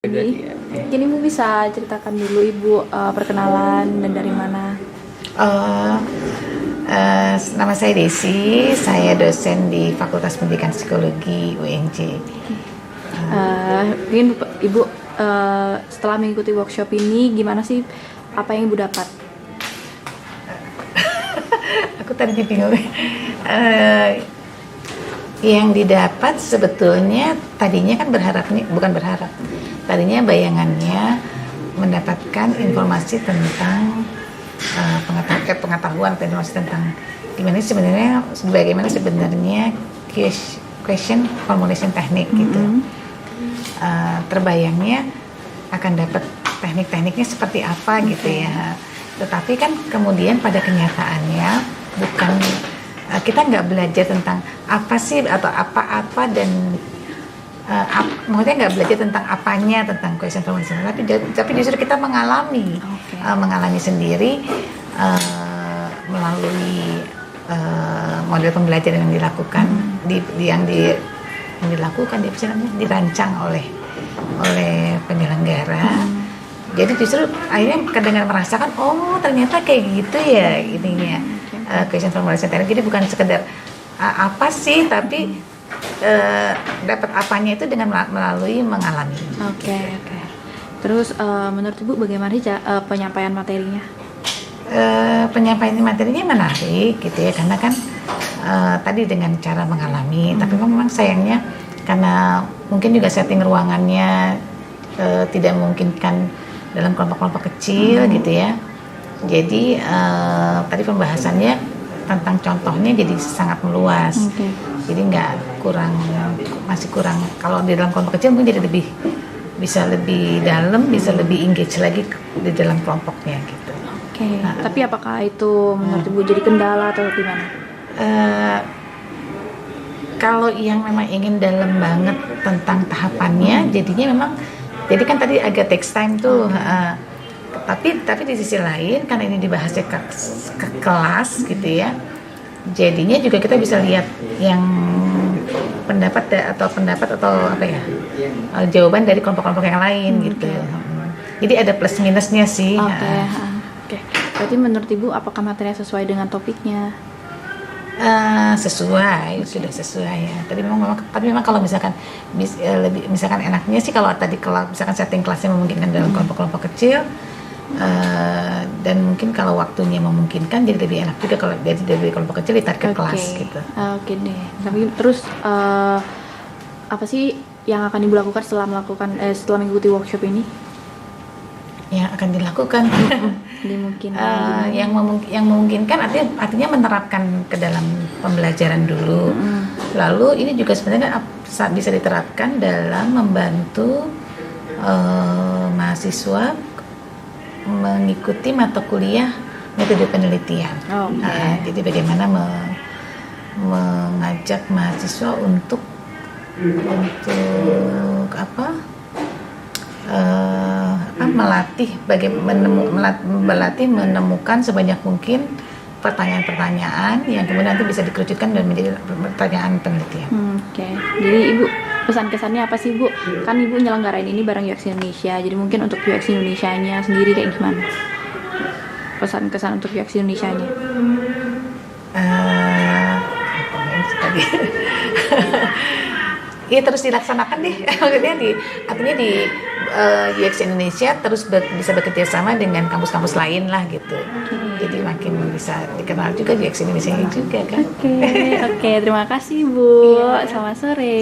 kedua Jadi, dia. Mungkin Ibu bisa ceritakan dulu Ibu perkenalan dan dari mana? Oh, nama saya Desi, saya dosen di Fakultas Pendidikan Psikologi UNJ. Mungkin Ibu setelah mengikuti workshop ini gimana sih apa yang Ibu dapat? Aku tadi bingung. Yang didapat sebetulnya tadinya kan tadinya bayangannya mendapatkan informasi tentang pengetahuan atau informasi tentang bagaimana sebenarnya question formulation teknik gitu. Terbayangnya akan dapat teknik-tekniknya seperti apa gitu ya. Tetapi kan kemudian pada kenyataannya kita nggak belajar tentang apa sih atau apa-apa dan maksudnya nggak belajar tentang apanya tentang question formulation, tapi justru kita mengalami sendiri melalui model pembelajaran yang dilakukan dirancang oleh penyelenggara. Jadi justru akhirnya kadang merasakan ternyata kayak gitu ya ininya question formulation teknik. Jadi bukan sekedar apa sih, tapi dapat apanya itu dengan melalui mengalami. Oke. Terus menurut Ibu bagaimana sih penyampaian materinya? Penyampaian materinya menarik gitu ya, karena kan tadi dengan cara mengalami. Tapi memang sayangnya karena mungkin juga setting ruangannya tidak memungkinkan dalam kelompok-kelompok kecil gitu ya. Jadi tadi pembahasannya tentang contohnya jadi sangat meluas. Jadi masih kurang. Kalau di dalam kelompok kecil mungkin jadi bisa lebih dalam, bisa lebih engage lagi di dalam kelompoknya gitu. Tapi apakah itu menurut Ibu jadi kendala atau gimana? Kalau yang memang ingin dalam banget tentang tahapannya, jadi kan tadi agak takes time tuh. Tapi di sisi lain karena ini dibahasnya ke kelas gitu ya, jadinya juga kita bisa lihat yang pendapat atau apa ya, jawaban dari kelompok-kelompok yang lain gitu. Jadi ada plus minusnya sih. Oke. Berarti menurut Ibu apakah materinya sesuai dengan topiknya? Sudah sesuai ya. Tapi memang kalau misalkan misalkan enaknya sih kalau misalkan setting kelasnya memungkinkan dalam kelompok-kelompok kecil, dan mungkin kalau waktunya memungkinkan jadi lebih enak juga kalau dari kelompok kecil ditarik ke kelas gitu. Oke deh. Tapi terus apa sih yang akan Ibu lakukan setelah mengikuti workshop ini? Yang akan dilakukan yang memungkinkan artinya menerapkan ke dalam pembelajaran dulu. Lalu ini juga sebenarnya bisa diterapkan dalam membantu mahasiswa mengikuti mata kuliah metode penelitian. Jadi bagaimana mengajak mahasiswa untuk melatih menemukan sebanyak mungkin pertanyaan-pertanyaan yang kemudian nanti bisa dikerucutkan dan menjadi pertanyaan penelitian. Jadi Ibu pesan kesannya apa sih Bu? Kan Ibu nyelenggarain ini bareng UX Indonesia. Jadi mungkin untuk UX Indonesia-nya sendiri kayak gimana? Pesan kesan untuk UX Indonesia-nya? Iya, terus dilaksanakan deh. Artinya di UX Indonesia terus bisa bekerja sama dengan kampus-kampus lain lah gitu. Jadi makin bisa dikenal juga UX Indonesia juga kan. Oke, terima kasih Bu. Selamat sore.